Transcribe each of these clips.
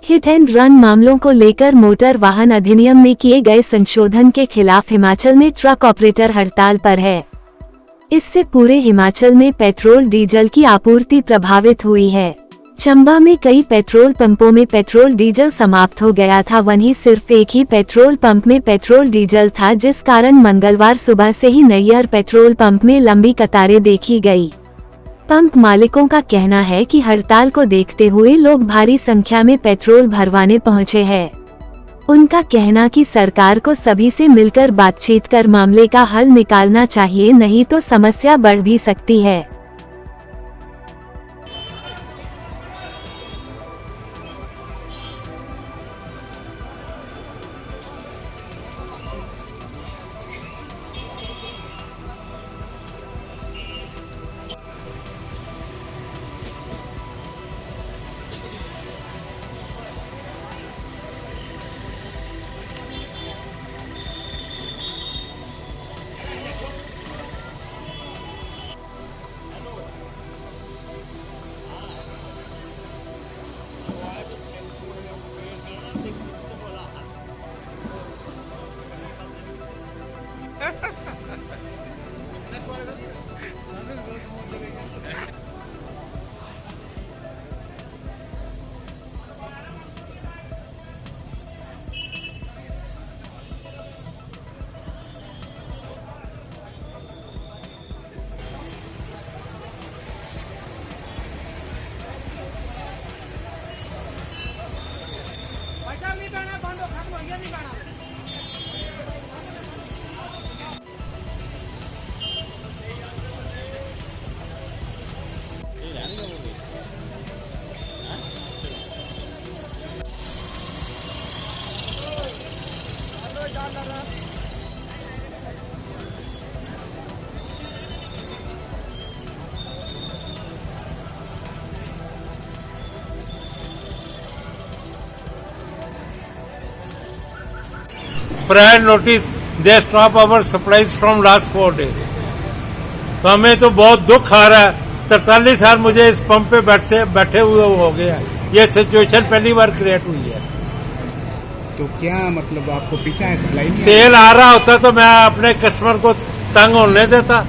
Hit and run मामलों को लेकर मोटर वाहन अधिनियम में किए गए संशोधन के खिलाफ हिमाचल में ट्रक ऑपरेटर हड़ताल पर है। इससे पूरे हिमाचल में पेट्रोल डीजल की आपूर्ति प्रभावित हुई है। चंबा में कई पेट्रोल पंपों में पेट्रोल डीजल समाप्त हो गया था, वहीं सिर्फ एक ही पेट्रोल पंप में पेट्रोल डीजल था, जिस कारण मंगलवार सुबह से ही नैयर पेट्रोल पंप में लंबी कतारें देखी गई। पंप मालिकों का कहना है कि हड़ताल को देखते हुए लोग भारी संख्या में पेट्रोल भरवाने पहुंचे हैं। उनका कहना कि सरकार को सभी से मिलकर बातचीत कर मामले का हल निकालना चाहिए, नहीं तो समस्या बढ़ भी सकती है। नहीं पहना बांधो खत्म हो गया नहीं पहना। Prior notice they stop our supplies from last 4 days। तो हमें तो बहुत दुख आ रहा है। 43 साल मुझे इस पंप पे बैठे हुए हो गया। ये सिचुएशन पहली बार क्रिएट हुई है। तो क्या मतलब आपको पीछा है सप्लाई नहीं? तेल आ रहा होता तो मैं अपने कस्टमर को तंग होने देता।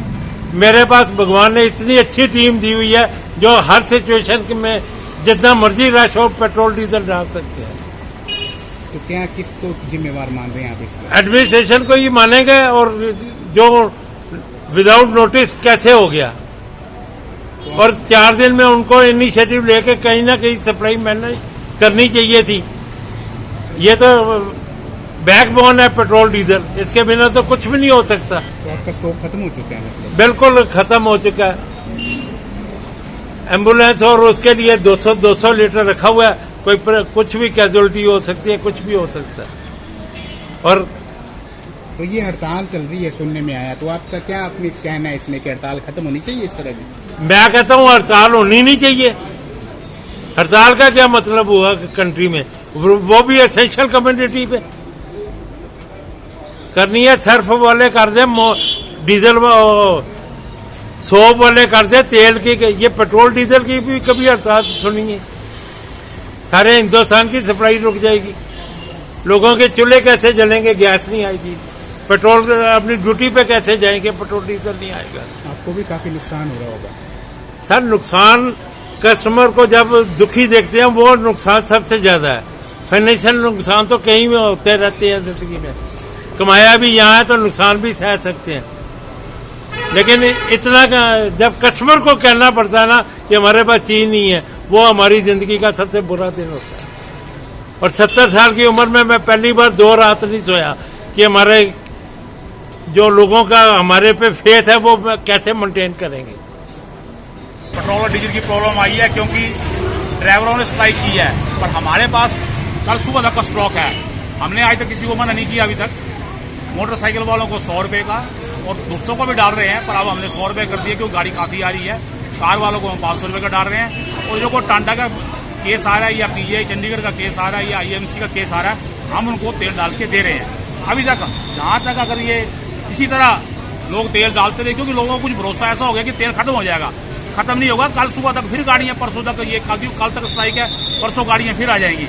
मेरे पास भगवान ने इतनी अच्छी टीम दी हुई है जो हर सिचुएशन में जितना मर्जी रश हो पेट्रोल डीजल डाल सकते हैं। तो क्या किसको जिम्मेवार मान रहे हैं आप इसमें? एडमिनिस्ट्रेशन को ही मानेंगे। और जो विदाउट नोटिस कैसे हो गया तो और 4 दिन में उनको इनिशिएटिव लेके कहीं ना कहीं सप्लाई मैनेज करनी चाहिए थी। ये तो बैकबोन है पेट्रोल डीजल, इसके बिना तो कुछ भी नहीं हो सकता। तो आपका स्टॉक खत्म हो चुका है मतलब? बिल्कुल खत्म हो चुका है। एम्बुलेंस और उसके लिए 200 लीटर रखा हुआ है। कोई कुछ भी कैजुअलिटी हो सकती है, कुछ भी हो सकता है। और तो ये हड़ताल चल रही है सुनने में आया, तो आपका क्या अपनी कहना है इसमें कि हड़ताल खत्म होनी चाहिए इस तरह की? मैं कहता हूँ हड़ताल होनी नहीं चाहिए। हड़ताल का क्या मतलब हुआ कंट्री में? वो भी एसेंशियल कम्युनिटी पे करनी है। सर्फ वाले कर दे, डीजल सोप वाले कर दे, तेल की। ये पेट्रोल डीजल की भी कभी हड़ताल सुनिए। सारे हिंदुस्तान की सप्लाई रुक जाएगी। लोगों के चूल्हे कैसे जलेंगे? गैस नहीं आएगी। पेट्रोल अपनी ड्यूटी पे कैसे जाएंगे? पेट्रोल डीजल नहीं आएगा। आपको भी काफी नुकसान हो रहा होगा। सर नुकसान कस्टमर को जब दुखी देखते हैं वो नुकसान सबसे ज्यादा है। फाइनेंशियल नुकसान तो कहीं भी होते रहते हैं जिंदगी में। कमाया भी यहाँ है तो नुकसान भी सह सकते हैं। लेकिन इतना जब कस्टमर को कहना पड़ता है ना कि हमारे पास चीज नहीं है, वो हमारी जिंदगी का सबसे बुरा दिन होता है। और 70 साल की उम्र में मैं पहली बार 2 रात नहीं सोया कि हमारे जो लोगों का हमारे पे फेथ है वो कैसे मेंटेन करेंगे। पेट्रोल और डीजल की प्रॉब्लम आई है क्योंकि ड्राइवरों ने स्ट्राइक की है, पर हमारे पास कल सुबह तक का स्टॉक है। हमने आज तक किसी को मना नहीं किया अभी तक। मोटरसाइकिल वालों को 100 रुपये का और दूसरों को भी डाल रहे हैं, पर अब हमने 100 रुपये कर दिए क्योंकि गाड़ी काफी आ रही है। कार वालों को हम 500 रुपये का डाल रहे हैं। और जो को टांडा का केस आ रहा है या पीजीआई चंडीगढ़ का केस आ रहा है या आईएमसी का केस आ रहा है, हम उनको तेल डाल के दे रहे हैं। अभी तक जहां तक अगर ये इसी तरह लोग तेल डालते रहे, क्योंकि लोगों को कुछ भरोसा ऐसा हो गया कि तेल खत्म हो जाएगा, खत्म नहीं होगा। कल सुबह तक फिर गाड़ियां, परसों तक ये कल तक स्ट्राइक है, परसों गाड़ियां फिर आ जाएंगी।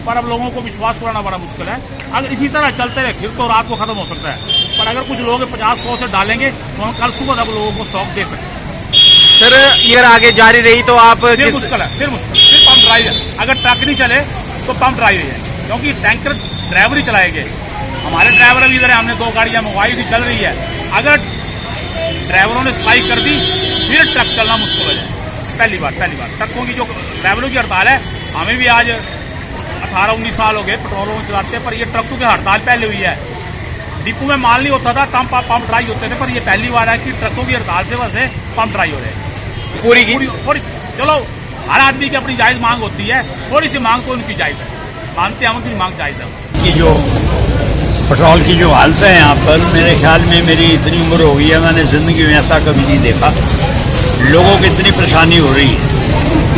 पर अब लोगों को विश्वास कराना बड़ा मुश्किल है। अगर इसी तरह चलते रहे फिर तो रात को खत्म हो सकता है, पर अगर कुछ लोग 50-100 से डालेंगे तो हम कल सुबह तक लोगों को स्टॉक दे सकते हैं। सर ये आगे जारी रही तो आप फिर मुश्किल है, फिर पंप ड्राई है। अगर ट्रक नहीं चले तो पंप ड्राई है, क्योंकि टैंकर ड्राइवर ही चलाएंगे। हमारे ड्राइवर अभी इधर है, हमने 2 गाड़ियां मंगवाई थी, चल रही है। अगर ड्राइवरों ने स्ट्राइक कर दी फिर ट्रक चलना मुश्किल हो जाए। पहली बार ट्रकों की जो ड्राइवरों की हड़ताल है, हमें भी आज 18-19 साल हो गए पेट्रोलों में चलाते, पर ये ट्रकों की हड़ताल पहले हुई है। डिपो में माल नहीं होता था तब पंप ड्राई होते थे, पर ये पहली बार है कि ट्रकों की हड़ताल से वजह से पंप ड्राई हो रहे हैं। पूरी चलो, हर आदमी की अपनी जायज मांग होती है, थोड़ी सी मांग तो उनकी जायज है, मानते हैं हम उनकी मांग जायज है। की जो पेट्रोल की जो हालत है यहाँ पर, मेरे ख्याल में मेरी इतनी उम्र हो गई है, मैंने जिंदगी में ऐसा कभी नहीं देखा। लोगों को इतनी परेशानी हो रही है।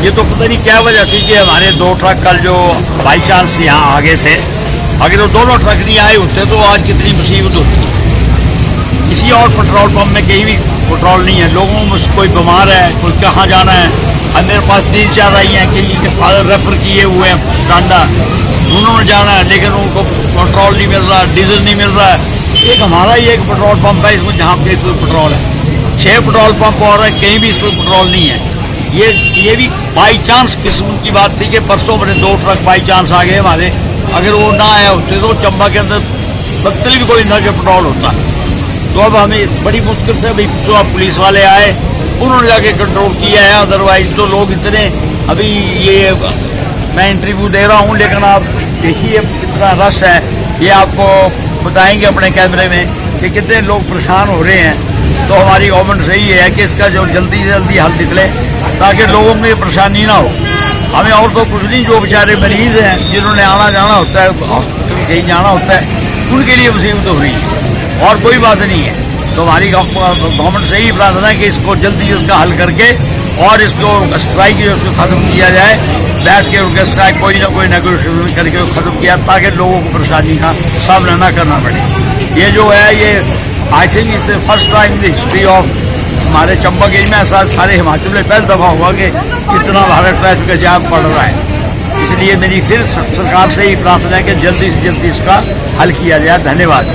ये तो पता नहीं क्या वजह थी कि हमारे 2 ट्रक कल जो बाई चांस यहाँ आगे थे, अगर वो दोनों ट्रक नहीं आए होते तो आज कितनी मुसीबत होती। किसी और पेट्रोल पंप में कहीं भी पेट्रोल नहीं है, लोगों में कोई बीमार है, कोई कहाँ जाना है। अब मेरे पास 3-4 आई हैं कि इनके फादर रेफर किए हुए हैं टांडा, उन्होंने जाना है लेकिन उनको पेट्रोल नहीं मिल रहा, डीजल नहीं मिल रहा है। एक हमारा ही एक पेट्रोल पंप है इसमें जहाँ पे इसमें पेट्रोल है, 6 पेट्रोल पंप और है, कहीं भी इसमें पेट्रोल नहीं है। ये भी बाई चांस किस्म की बात थी कि परसों मेरे 2 ट्रक बाई चांस आ गए हमारे। अगर वो ना आए होते तो चंबा के अंदर बत्तली भी कोई ना के पेट्रोल होता। तो अब हमें बड़ी मुश्किल से भाई जो पुलिस वाले आए उन्होंने जाके कंट्रोल किया है, अदरवाइज तो लोग इतने अभी ये मैं इंटरव्यू दे रहा हूँ लेकिन आप देखिए कितना रश है, ये आपको बताएंगे अपने कैमरे में कि कितने लोग परेशान हो रहे हैं। तो हमारी गवर्नमेंट से ही है कि इसका जो जल्दी से जल्दी हल निकले ताकि लोगों में परेशानी ना हो। हमें और तो कुछ नहीं, जो बेचारे मरीज हैं जिन्होंने आना जाना होता है, हॉस्पिटल कहीं जाना होता है, उनके लिए मुसीबत हो रही है और कोई बात नहीं है। तो हमारी गवर्नमेंट से ही प्रार्थना है कि इसको जल्दी इसका हल करके और इसको स्ट्राइक जो इसको खत्म किया जाए, बैठ के उनके स्ट्राइक कोई ना कोई नेगोशिएशन करके खत्म किया ताकि लोगों को परेशानी का सामना न करना पड़े। ये जो है ये I think it's the first time in the history of हमारे चंबा गेज में, ऐसा सारे हिमाचल में पहली दफा हुआ कि इतना भारी ट्रैफिक जाम पड़ रहा है। इसलिए मेरी फिर सरकार से ही प्रार्थना है कि जल्दी से जल्दी इसका हल किया जाए। धन्यवाद।